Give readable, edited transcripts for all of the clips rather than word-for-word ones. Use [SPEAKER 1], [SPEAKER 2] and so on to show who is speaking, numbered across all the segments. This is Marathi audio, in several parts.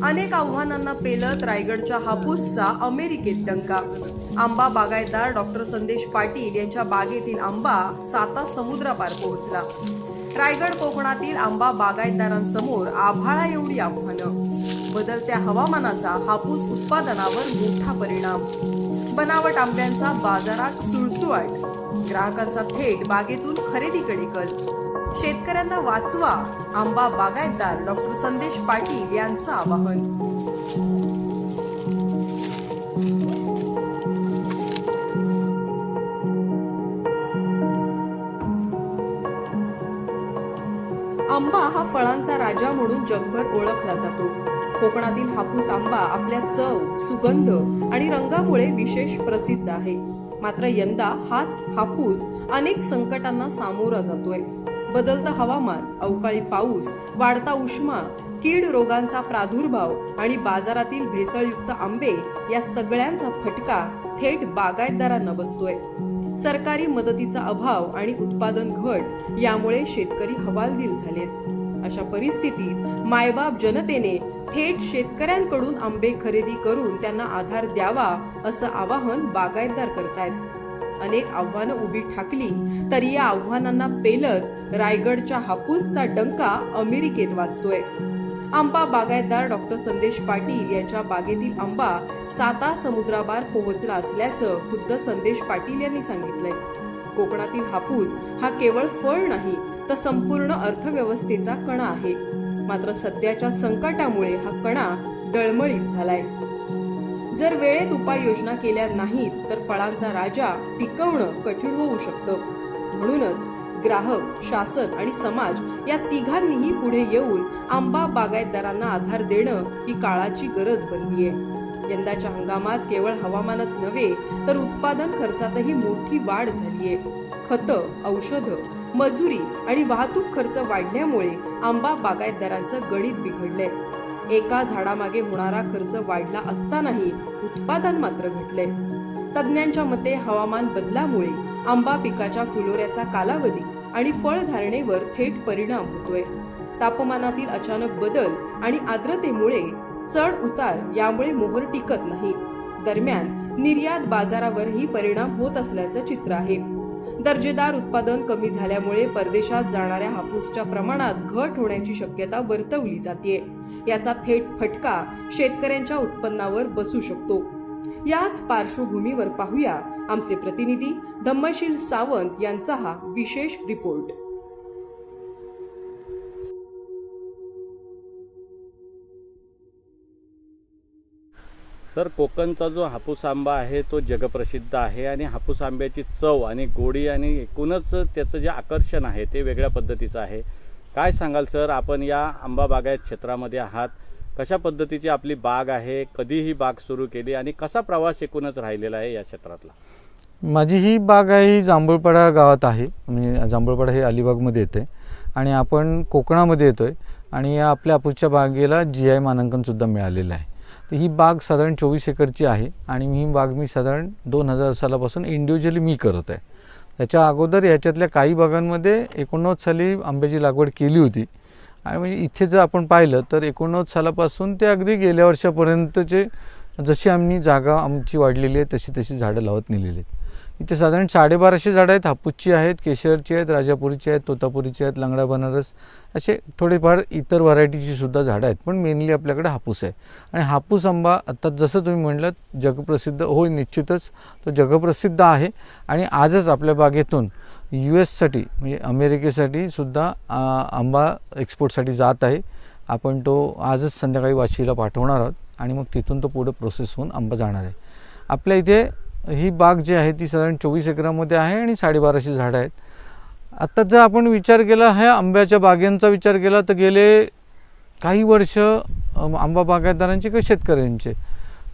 [SPEAKER 1] अनेक आव्हानांना पेलत रायगडच्या हापूसचा अमेरिकेत डंका। आंबा बागायतदार डॉक्टर संदेश पाटील यांच्या बागेतील आंबा 7 समुद्रापार पोहोचला। रायगड कोकणातील आंबा बागायतदारांसमोर आभाळा एवढी आव्हानं। बदलत्या हवामानाचा हापूस उत्पादनावर मोठा परिणाम। बनावट आंब्यांचा बाजारात सुळसुळाट, ग्राहकांचा थेट बागेतून खरेदीकडे कल। शेतकऱ्यांना वाचवा, आंबा बागायतदार डॉक्टर संदेश पाटील यांचं आवाहन। आंबा हा फळांचा राजा म्हणून जगभर ओळखला जातो। कोकणातील हापूस आंबा आपल्या चव, सुगंध आणि रंगामुळे विशेष प्रसिद्ध आहे। मात्र यंदा हाच हापूस अनेक संकटांना सामोरा जातोय। बदलतं हवामान, अवकाळी पाऊस, वाढता उष्मा, कीड रोगांचा प्रादुर्भाव आणि बाजारातील भेसळयुक्त आंबे या सगळ्यांचा फटका थेट बागायतदारांना बसतोय। सरकारी मदतीचा अभाव आणि उत्पादन घट यामुळे शेतकरी हवालदिल झालेत। अशा परिस्थितीत मायबाप जनतेने थेट शेतकऱ्यांकडून आंबे खरेदी करून त्यांना आधार द्यावा असं आवाहन बागायतदार करतायत। अनेक आव्हानं उभी ठाकली तरी या आव्हानांना पेलत रायगडच्या हापूसचा डंका अमेरिकेत वाजतोय। आंबा बागायतदार डॉक्टर संदेश पाटील यांच्या बागेतील आंबा 7 समुद्रापार पोहोचला असल्याचं खुद्द संदेश पाटील यांनी सांगितलंय। कोकणातील हापूस हा केवळ फळ नाही तर संपूर्ण अर्थव्यवस्थेचा कणा आहे। मात्र सध्याच्या संकटामुळे हा कणा डळमळीत झालाय। जर वेळेत उपाययोजना केल्या नाहीत तर फळांचा राजा टिकवणं कठीण होऊ शकतं। म्हणूनच ग्राहक, शासन आणि समाज या तिघांनीही पुढे येऊन आंबा बागायतदारांना आधार देणं ही काळाची गरज बनलीय। यंदाच्या हंगामात केवळ हवामानच नव्हे तर उत्पादन खर्चातही मोठी वाढ झालीय। खतं, औषधं, मजुरी आणि वाहतूक खर्च वाढल्यामुळे आंबा बागायतदारांचं गणित बिघडलंय। एका झाडामागे होणारा खर्च वाढला असतानाही उत्पादन मात्र घटलंय। तज्ञांच्या मते हवामान बदलामुळे आंबा पिकाच्या फुलोऱ्याचा कालावधी आणि फळधारणेवर थेट परिणाम होतोय। तापमानातील अचानक बदल आणि आर्द्रतेमुळे चढ उतार यामुळे मोहर टिकत नाही। दरम्यान निर्यात बाजारावरही परिणाम होत असल्याचं चित्र आहे। दर्जेदार उत्पादन कमी झाल्यामुळे परदेशात जाणाऱ्या हापूसच्या प्रमाणात घट होण्याची शक्यता वर्तवली जाते। याचा थेट फटका शेतकऱ्यांच्या उत्पन्नावर बसू शकतो। याच पार्श्वभूमीवर पाहूया आमचे प्रतिनिधी धम्मशील सावंत यांचा हा विशेष रिपोर्ट।
[SPEAKER 2] सर, कोकणचा जो हापूस आंबा आहे तो जगप्रसिद्ध आहे आणि हापूस आंब्याची चव आणि गोडी आणि एकूणच त्याचं जे आकर्षण आहे ते वेगळ्या पद्धतीचं आहे। काय सांगाल सर, आपण या आंबा बागायत क्षेत्रामध्ये आहात, कशा पद्धतीची आपली बाग आहे, कधी ही बाग सुरू केली आणि कसा प्रवास एकूणच राहिलेला आहे या क्षेत्रातला?
[SPEAKER 3] माझी ही बाग आहे ही जांभूळपाडा गावात आहे। म्हणजे जांभूळपाडा हे अलिबागमध्ये येते आणि आपण कोकणामध्ये येतोय आणि या आपल्या हापूसच्या बागेला GI मानांकन सुद्धा मिळालेलं आहे। तर ही बाग साधारण 24 एकरची आहे आणि ही बाग मी साधारण 2000 सालापासून इंडिव्हिज्युअली मी करत आहे। त्याच्या अगोदर याच्यातल्या काही बागांमध्ये 89 साली आंब्याची लागवड केली होती आणि म्हणजे इथे जर आपण पाहिलं तर 89 सालापासून ते अगदी गेल्या वर्षापर्यंतचे जशी आम्ही जागा आमची वाढलेली आहे तशी तशी झाडं लावत नेलेली आहेत। इथे साधारण 1250 झाडं आहेत। हापूसची आहेत, केशरची आहेत, राजापुरीची आहेत, तोतापुरीची आहेत, लंगडा बनारस असे थोडेफार इतर व्हरायटीची सुद्धा झाडं आहेत, पण मेनली आपल्याकडे हापूस आहे। आणि हापूस आंबा आता जसं तुम्ही म्हणलात जगप्रसिद्ध, होय निश्चितच तो जगप्रसिद्ध आहे आणि आजच आपल्या बागेतून US साठी म्हणजे अमेरिकेसाठी सुद्धा आंबा एक्सपोर्टसाठी जात आहे। आपण तो आजच संध्याकाळी वाशीला पाठवणार आहोत आणि मग तिथून तो पुढे प्रोसेस होऊन आंबा जाणार आहे। आपल्या इथे ही बाग जी आहे ती साधारण 24 एकरामध्ये आहे आणि 1250 झाडं आहेत। आता जर आपण विचार केला ह्या आंब्याच्या बागेंचा विचार केला तर गेले काही वर्ष आंबा बागायतदारांचे किंवा शेतकऱ्यांचे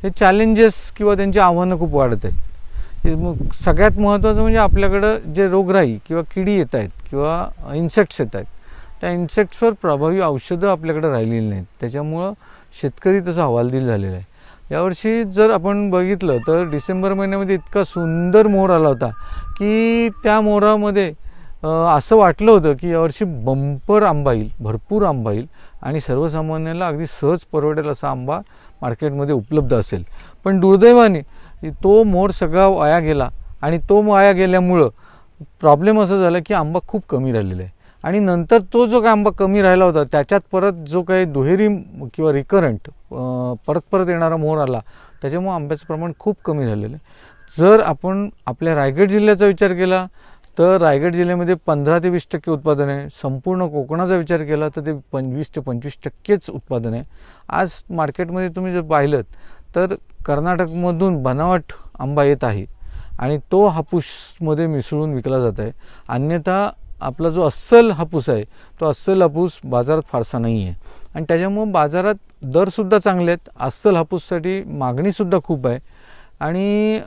[SPEAKER 3] हे चॅलेंजेस किंवा त्यांची आव्हानं खूप वाढत आहेत। मग सगळ्यात महत्त्वाचं म्हणजे आपल्याकडं जे रोगराई किंवा किडी येत आहेत किंवा इन्सेक्ट्स येत आहेत, त्या इन्सेक्ट्सवर प्रभावी औषधं आपल्याकडे राहिलेली नाहीत। त्याच्यामुळं शेतकरी तसा हवालदिल झालेला आहे। यावर्षी जर आपण बघितलं तर डिसेंबर महिन्यामध्ये इतका सुंदर मोहर आला होता की त्या मोहरामध्ये असं वाटलं होतं की यावर्षी बंपर आंबा येईल, भरपूर आंबा येईल आणि सर्वसामान्याला अगदी सहज परवडेल असा आंबा मार्केटमध्ये उपलब्ध असेल. पण दुर्दैवाने तो मोड सगळा वाया गेला आणि तो वाया गेल्यामुळं प्रॉब्लेम असं झाला की आंबा खूप कमी राहिलेला आहे. आणि नंतर तो जो काय आंबा कमी राहिला होता त्याच्यात परत जो काही दुहेरी किंवा रिकरंट परत येणारा मोहर आला, त्याच्यामुळे आंब्याचं प्रमाण खूप कमी राहिलेलं आहे. जर आपण आपल्या रायगड जिल्ह्याचा विचार केला तर रायगड जिल्ह्यामध्ये 15 ते 20% उत्पादन आहे. संपूर्ण कोकणाचा विचार केला तर ते 25 ते 25%च उत्पादन आहे. आज मार्केटमध्ये तुम्ही जर पाहिलं तर कर्नाटकमधून बनावट आंबा येत आहे आणि तो हापूसमध्ये मिसळून विकला जात आहे. अन्यथा आपला जो अस्सल हापूस आहे तो अस्सल हापूस बाजारात फारसा नाही आहे आणि त्याच्यामुळं बाजारात दरसुद्धा चांगले आहेत. अस्सल हापूससाठी मागणीसुद्धा खूप आहे आणि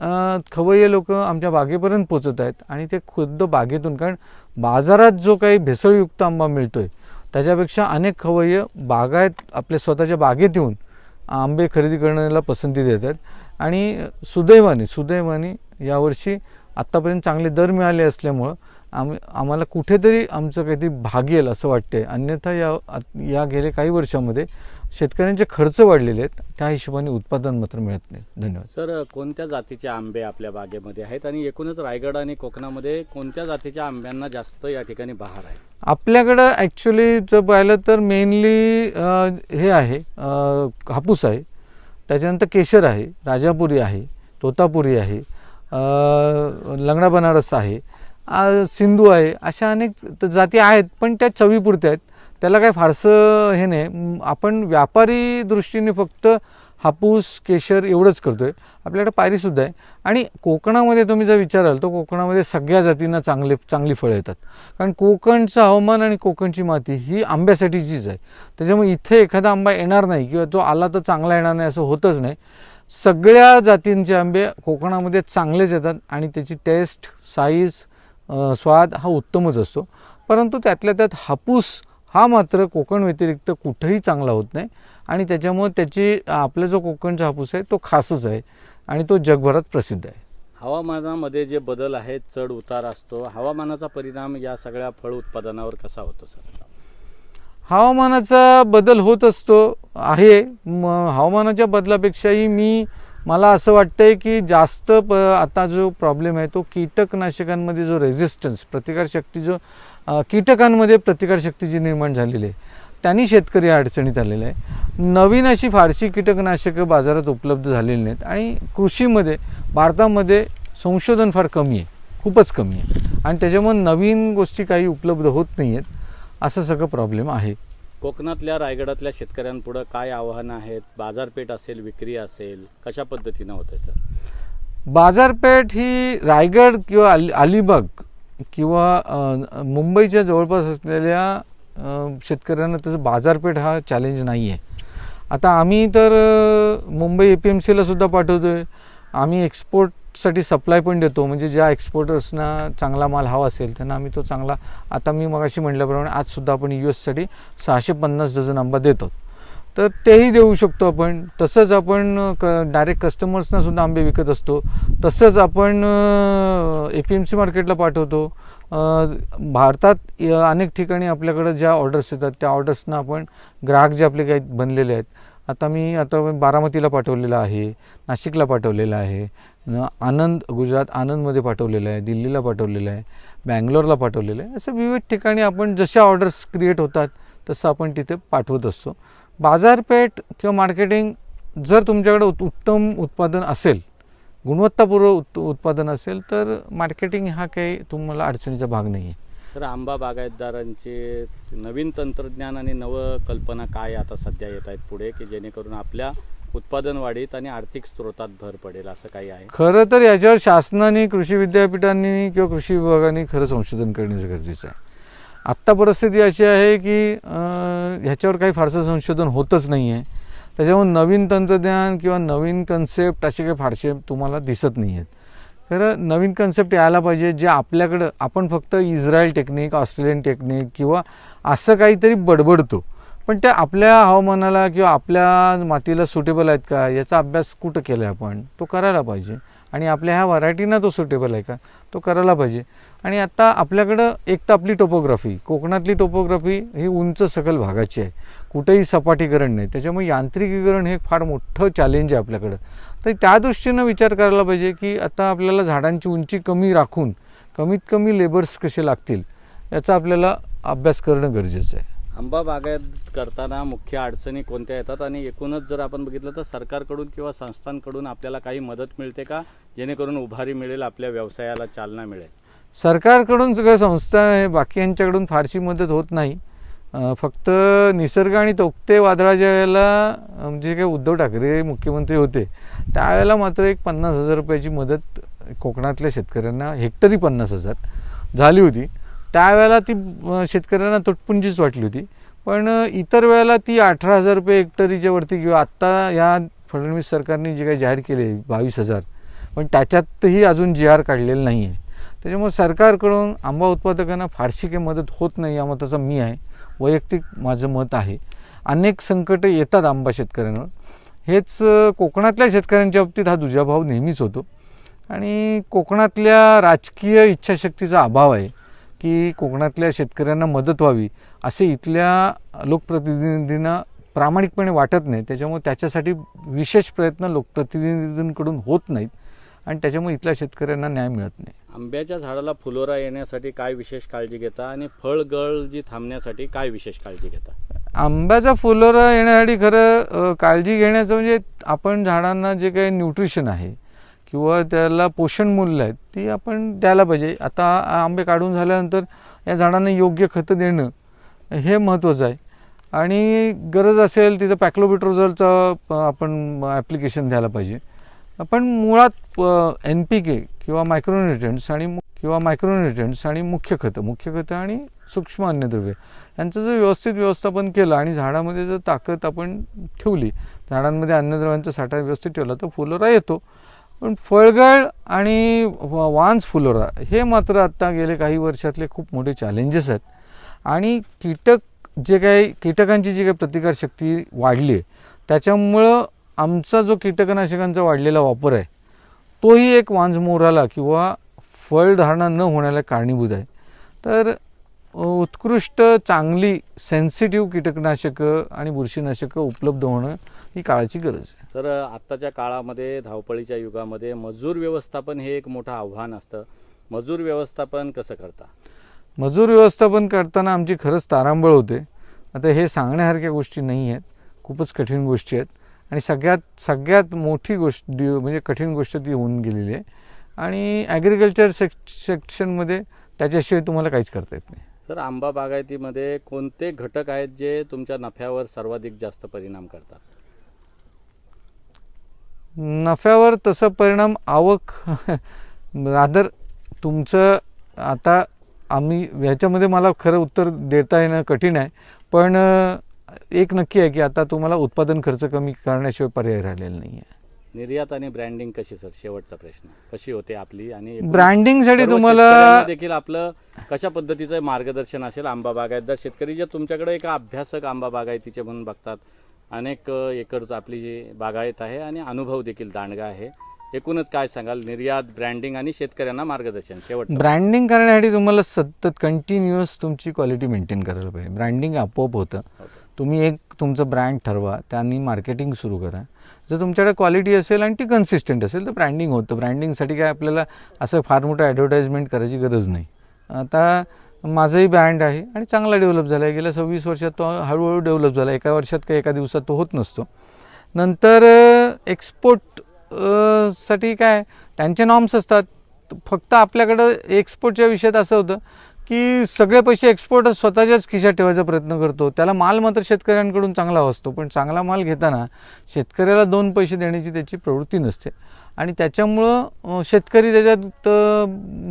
[SPEAKER 3] खवय्ये लोक आमच्या बागेपर्यंत पोचत आहेत आणि ते खुद्द बागेतून, कारण बाजारात जो काही भेसळयुक्त आंबा मिळतो आहे त्याच्यापेक्षा अनेक खवय्ये बागायत आपल्या स्वतःच्या बागेत येऊन आंबे खरेदी करण्याला पसंती देतात. आणि सुदैवाने यावर्षी आत्तापर्यंत चांगले दर मिळाले असल्यामुळं आम्हाला कुठेतरी आमचं काहीतरी भागेल असं वाटते. अन्यथा या गेल्या काही वर्षामध्ये शेतकऱ्यांचे खर्च वाढलेले आहेत, त्या हिशोबाने उत्पादन मात्र मिळत नाही. धन्यवाद.
[SPEAKER 2] सर, कोणत्या जातीचे आंबे आपल्या बागेमध्ये आहेत आणि एकूणच रायगड आणि कोकणामध्ये कोणत्या जातीच्या आंब्यांना जास्त या ठिकाणी बहार आहे?
[SPEAKER 3] आपल्याकडं ॲक्च्युली जर पाहिलं तर मेनली हे आहे, हापूस आहे, त्याच्यानंतर केशर आहे, राजापुरी आहे, तोतापुरी आहे, लंगडा बनारस आहे, सिंधू आहे. अशा अनेक जाती आहेत पण त्या चवीपुरत्या आहेत, त्याला काही फारसं हे नाही. आपण व्यापारी दृष्टीने फक्त हापूस केशर एवढंच करतो आहे. आपल्याकडे पायरीसुद्धा आहे आणि कोकणामध्ये तुम्ही जर विचाराल तर कोकणामध्ये सगळ्या जातींना चांगली फळं येतात, कारण कोकणचं हवामान आणि कोकणची माती ही आंब्यासाठीचीच आहे. त्याच्यामुळे इथे एखादा आंबा येणार नाही किंवा तो आला तर चांगला येणार नाही असं होतच नाही. सगळ्या जातींचे आंबे कोकणामध्ये चांगलेच येतात आणि त्याची टेस्ट, साईज, स्वाद हा उत्तमच असतो. परंतु त्यातल्या त्यात हापूस हा मात्र कोकण व्यतिरिक्त कुठेही चांगला होत नाही आणि त्याच्यामुळे आपला जो कोकणचा हापूस आहे तो खासच आहे आणि तो जगभरात प्रसिद्ध आहे.
[SPEAKER 2] हवामानामध्ये जे बदल आहेत, चढ उतार असतो, हवामानाचा परिणाम या सगळ्या फळ उत्पादनावर कसा होतो सर?
[SPEAKER 3] हवामानाचा बदल होत असतो आहे. हवामानाच्या बदलापेक्षाही मला असं वाटतंय की जास्त आता जो प्रॉब्लेम आहे तो कीटकनाशकांमध्ये जो रेझिस्टन्स, प्रतिकारशक्ती, जो कीटकांमध्ये प्रतिकारशक्ती जी निर्माण झालेली आहे त्यांनी शेतकरी अडचणीत आलेला आहे. नवीन अशी फारशी कीटकनाशकं बाजारात उपलब्ध झालेली नाहीत आणि कृषीमध्ये भारतामध्ये संशोधन फार कमी आहे, खूपच कमी आहे आणि त्याच्यामुळे नवीन गोष्टी काही उपलब्ध होत नाही आहेत. असं सगळं प्रॉब्लेम आहे.
[SPEAKER 2] कोकणातल्या रायगडातल्या शेतकऱ्यांपुढं काय आव्हानं आहेत? बाजारपेठ असेल, विक्री असेल, कशा पद्धतीनं होतं सर?
[SPEAKER 3] बाजारपेठ ही रायगड किंवा अलिबाग किंवा मुंबईच्या जवळपास असलेल्या शेतकऱ्यांना त्याचं बाजारपेठ हा चॅलेंज नाही आहे. आता आम्ही तर मुंबई APMCला सुद्धा पाठवतो आहे. आम्ही एक्सपोर्टसाठी सप्लाय पण देतो, म्हणजे ज्या एक्सपोर्टर्सना चांगला माल हवा असेल त्यांना आम्ही तो चांगला, आता मी मगाशी म्हटल्याप्रमाणे आजसुद्धा आपण US साठी 650 डझन आंबा देतो, तर तेही देऊ शकतो आपण. तसंच आपण डायरेक्ट कस्टमर्सना सुद्धा आंबे विकत असतो. तसंच आपण APMC मार्केटला पाठवतो. भारतात अनेक ठिकाणी आपल्याकडं ज्या ऑर्डर्स येतात त्या ऑर्डर्सना आपण ग्राहक जे आपले काही बनलेले आहेत, आता बारामतीला पाठवलेलं आहे, नाशिकला पाठवलेलं आहे, गुजरात आनंदमध्ये पाठवलेलं आहे, दिल्लीला पाठवलेलं आहे, बँगलोरला पाठवलेलं आहे. असं विविध ठिकाणी आपण जशा ऑर्डर्स क्रिएट होतात तसं आपण तिथे पाठवत असतो. बाजारपेठ किंवा मार्केटिंग, जर तुमच्याकडे उत्तम उत्पादन असेल, गुणवत्तापूर्व उत्पादन असेल तर मार्केटिंग हा काही तुम्हाला अडचणीचा भाग नाही आहे.
[SPEAKER 2] तर आंबा बागायतदारांचे नवीन तंत्रज्ञान आणि नवकल्पना काय आता सध्या येत आहेत पुढे, की जेणेकरून आपल्या उत्पादन वाढीत आणि आर्थिक स्रोतात भर पडेल, असं काही आहे?
[SPEAKER 3] खरं तर याच्यावर शासनाने, कृषी विद्यापीठांनी किंवा कृषी विभागाने खरं संशोधन करण्याचं गरजेचं आहे. आत्ता परिस्थिती अशी आहे की ह्याच्यावर काही फारसं संशोधन होतच नाही आहे. त्याच्यामुळे नवीन तंत्रज्ञान किंवा नवीन कन्सेप्ट असे काही फारसे तुम्हाला दिसत नाही आहेत. खरं नवीन कन्सेप्ट यायला पाहिजे, जे आपल्याकडं आपण फक्त इस्रायल टेक्निक, ऑस्ट्रेलियन टेक्निक किंवा असं काहीतरी बडबडतो, पण त्या आपल्या हवामानाला किंवा आपल्या मातीला सुटेबल आहेत का याचा अभ्यास कुठं केला आहे आपण, तो करायला पाहिजे. आणि आपल्या ह्या व्हरायटीना तो सुटेबल आहे का, तो करायला पाहिजे. आणि आता आपल्याकडं एक तर आपली टोपोग्राफी, कोकणातली टोपोग्राफी ही उंच सकल भागाची आहे, कुठेही सपाटीकरण नाही, त्याच्यामुळे यांत्रिकीकरण हे फार मोठं चॅलेंज आहे आपल्याकडं. तर त्या दृष्टीनं विचार करायला पाहिजे की आता आपल्याला झाडांची उंची कमी राखून कमीत कमी लेबर्स कसे लागतील याचा आपल्याला अभ्यास करणं गरजेचं आहे.
[SPEAKER 2] आंबा बागायत करताना मुख्य अडचणी कोणत्या येतात आणि एकूणच जर आपण बघितलं तर सरकारकडून किंवा संस्थांकडून आपल्याला काही मदत मिळते का, जेणेकरून उभारी मिळेल, आपल्या व्यवसायाला चालना मिळेल?
[SPEAKER 3] सरकारकडून सगळ्या संस्था आहे, बाकी यांच्याकडून फारशी मदत होत नाही. फक्त निसर्ग आणि तोक्ते वादळाच्या वेळेला म्हणजे काय उद्धव ठाकरे मुख्यमंत्री होते त्यावेळेला मात्र एक 50,000 रुपयाची मदत कोकणातल्या शेतकऱ्यांना, हेक्टरी 50,000 झाली होती. त्यावेळेला ती शेतकऱ्यांना तुटपुंजीच वाटली होती. पण इतर वेळेला ती 18,000 रुपये हेक्टरीच्या वरती, किंवा आत्ता या फडणवीस सरकारने जे काही जाहीर केले 22,000, पण त्याच्यातही अजून GR काढलेलं नाही आहे. त्याच्यामुळे सरकारकडून आंबा उत्पादकांना फारशी काही मदत होत नाही या मताचा मी आहे, वैयक्तिक माझं मत आहे. अनेक संकटं येतात आंबा शेतकऱ्यांवर. हेच कोकणातल्या शेतकऱ्यांच्या बाबतीत हा दुजाभाव नेहमीच होतो. आणि कोकणातल्या राजकीय इच्छाशक्तीचा अभाव आहे की कोकणातल्या शेतकऱ्यांना मदत व्हावी असे इथल्या लोकप्रतिनिधींना प्रामाणिकपणे वाटत नाही. त्याच्यामुळे त्याच्यासाठी विशेष प्रयत्न लोकप्रतिनिधींकडून होत नाहीत आणि त्याच्यामुळे इथल्या शेतकऱ्यांना न्याय मिळत नाही.
[SPEAKER 2] आंब्याच्या झाडाला फुलोरा येण्यासाठी काय विशेष काळजी घेता आणि फळगळ जी थांबण्यासाठी काय विशेष काळजी घेता?
[SPEAKER 3] आंब्याचा फुलोरा येण्यासाठी खरं काळजी घेण्याचं म्हणजे आपण झाडांना जे काही न्यूट्रिशन आहे किंवा त्याला पोषण मूल्य आहेत ती आपण द्यायला पाहिजे. आता आंबे काढून झाल्यानंतर या झाडांना योग्य खतं देणं हे महत्त्वाचं आहे. आणि गरज असेल तिथं पॅक्लोबिट्रोझलचं आपण ॲप्लिकेशन द्यायला पाहिजे. पण मुळात NPK किंवा मायक्रोन्युट्रिएंट्स आणि मुख्य खतं आणि सूक्ष्म अन्नद्रव्ये यांचं जर व्यवस्थित व्यवस्थापन केलं आणि झाडामध्ये जर ताकद आपण ठेवली, झाडांमध्ये अन्नद्रव्यांचा साठा व्यवस्थित ठेवला तर फुलोरा येतो. पण फळगळ आणि वांस फुलोरा हे मात्र आत्ता गेले काही वर्षातले खूप मोठे चॅलेंजेस आहेत. आणि कीटकांची जी काही प्रतिकारशक्ती वाढली आहे त्याच्यामुळं आमचा जो कीटकनाशकांचा वाढलेला वापर आहे तोही एक वांजमोराला किंवा फळधारणा न होण्याला कारणीभूत आहे. तर उत्कृष्ट चांगली सेन्सिटिव्ह कीटकनाशकं आणि बुरशीनाशकं उपलब्ध होणं ही काळाची गरज आहे.
[SPEAKER 2] तर आत्ताच्या काळामध्ये, धावपळीच्या युगामध्ये मजूर व्यवस्थापन हे एक मोठं आव्हान असतं. मजूर व्यवस्थापन कसं करता?
[SPEAKER 3] मजूर व्यवस्थापन करताना आमची खरंच तारांबळ होते. आता हे सांगण्यासारख्या गोष्टी नाही आहेत, खूपच कठीण गोष्टी आहेत. आणि सगळ्यात मोठी गोष्ट म्हणजे कठीण गोष्ट ती होऊन गेलेली आहे. आणि ॲग्रिकल्चर सेक्शनमध्ये त्याच्याशिवाय तुम्हाला काहीच करता येत नाही.
[SPEAKER 2] सर, आंबा बागायतीमध्ये कोणते घटक आहेत जे तुमच्या नफ्यावर सर्वाधिक जास्त परिणाम करतात?
[SPEAKER 3] नफ्यावर तसं परिणाम आवक रादर तुमचं आता आम्ही ह्याच्यामध्ये मला खरं उत्तर देता येणं कठीण आहे. पण एक नक्की आहे की आता तुम्हाला उत्पादन खर्च कमी करण्याशिवाय पर्याय राहिलेला नाही आहे.
[SPEAKER 2] निर्यात आणि ब्रँडिंग कशी, सर, शेवटचा प्रश्न, कशी होते आपली? आणि
[SPEAKER 3] ब्रँडिंगसाठी तुम्हाला
[SPEAKER 2] देखील आपलं कशा पद्धतीचं मार्गदर्शन असेल? आंबा बागायतदार शेतकरी जे तुमच्याकडे एका अभ्यासक आंबा बागायतीचे म्हणून बघतात, अनेक एकरच आपली जी बागायत आहे आणि अनुभव देखील दांडगा आहे, एकूणच काय सांगाल? निर्यात, ब्रँडिंग आणि शेतकऱ्यांना मार्गदर्शन शेवट.
[SPEAKER 3] ब्रँडिंग करण्यासाठी तुम्हाला सतत कंटिन्युअस तुमची क्वालिटी मेंटेन करायला पाहिजे. ब्रँडिंग आपोआप होतं. तुम्ही एक तुमचं ब्रँड ठरवा, त्यांनी मार्केटिंग सुरू करा. जर तुमच्याकडे क्वालिटी असेल आणि ती कन्सिस्टंट असेल तर ब्रँडिंग होतं. ब्रँडिंगसाठी काय आपल्याला असं फार मोठं ॲडव्हर्टाइजमेंट करायची गरज नाही. आता माझंही ब्रँड आहे आणि चांगला डेव्हलप झाला आहे. गेल्या 26 वर्षात तो हळूहळू डेव्हलप झाला. एका वर्षात काही एका दिवसात तो होत नसतो. नंतर एक्सपोर्ट साठी काय त्यांचे नॉर्म्स असतात. फक्त आपल्याकडं एक्सपोर्टच्या विषयात असं होतं की सगळे पैसे एक्सपोर्टच स्वतःच्याच खिशात ठेवायचा प्रयत्न करतो. त्याला माल मात्र शेतकऱ्यांकडून चांगला असतो, पण चांगला माल घेताना शेतकऱ्याला 2 पैसे देण्याची त्याची प्रवृत्ती नसते. आणि त्याच्यामुळं शेतकरी त्याच्यात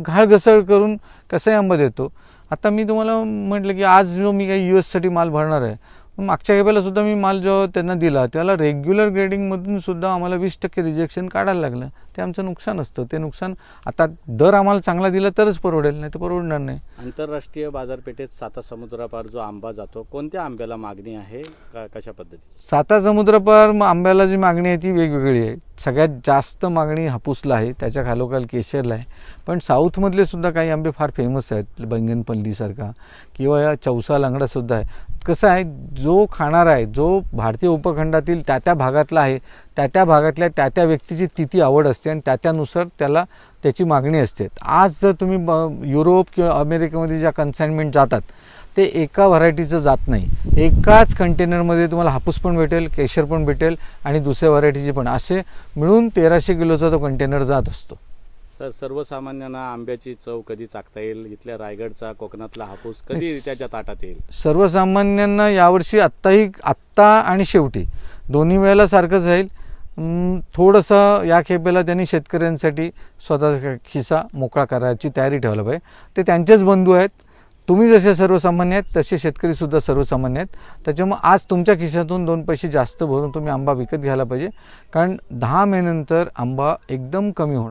[SPEAKER 3] घाळघसळ करून कसाही आंबा देतो. आता मी तुम्हाला म्हटलं की आज जो मी काही US साठी माल भरणार आहे, मागच्या खेपेला सुद्धा मी माल जो त्यांना दिला त्याला रेग्युलर ग्रेडिंगमधून सुद्धा आम्हाला 20% रिजेक्शन काढायला लागलं. ते आमचं नुकसान असतं. ते नुकसान आता दर आम्हाला चांगला दिला तरच परवडेल, नाही तर परवडणार नाही.
[SPEAKER 2] आंतरराष्ट्रीय बाजारपेठेत साता समुद्रापार जो आंबा जातो, कोणत्या आंब्याला मागणी आहे, कशा पद्धती?
[SPEAKER 3] साता समुद्रपार आंब्याला जी मागणी आहे ती वेगवेगळी आहे. सगळ्यात जास्त मागणी हापूसला आहे, त्याच्या खालोखाल केशरला आहे. पण साऊथमधले सुद्धा काही आंबे फार फेमस आहेत, बैंगनपल्लीसारखा किंवा या चौसा लंगडासुद्धा आहे. कसं आहे, जो खाणार आहे, जो भारतीय उपखंडातील त्या भागातला आहे, त्या भागातल्या त्या व्यक्तीची ती आवड असते आणि त्यानुसार त्याला त्याची मागणी असते. आज जर तुम्ही युरोप किंवा अमेरिकेमध्ये ज्या कन्साइनमेंट जातात ते एका व्हरायटीचं जात नाही. एकाच कंटेनरमध्ये तुम्हाला हापूस पण भेटेल, केशर पण भेटेल आणि दुसऱ्या व्हरायटीची पण, असे मिळून 1300 किलोचा तो कंटेनर जात असतो.
[SPEAKER 2] तर सर्वसामान्यांना आंब्याची चव कधी चाखता येईल? इथल्या रायगडचा, कोकणातला हापूस कधी त्याच्या ताटात येईल?
[SPEAKER 3] सर्वसामान्यांना यावर्षी आत्ता आणि शेवटी दोन्ही वेळेला सारखंच राहील. थोडंसं या खेपेला त्यांनी शेतकऱ्यांसाठी स्वतःचा खिसा मोकळा करायची तयारी ठेवायला पाहिजे. ते त्यांचेच बंधू आहेत. तुम्ही जसे सर्वसामान्य आहेत तसे शेतकरीसुद्धा सर्वसामान्य आहेत. त्याच्यामुळे आज तुमच्या खिशातून 2 पैसे जास्त भरून तुम्ही आंबा विकत घ्यायला पाहिजे, कारण 10 मे नंतर आंबा एकदम कमी होणार.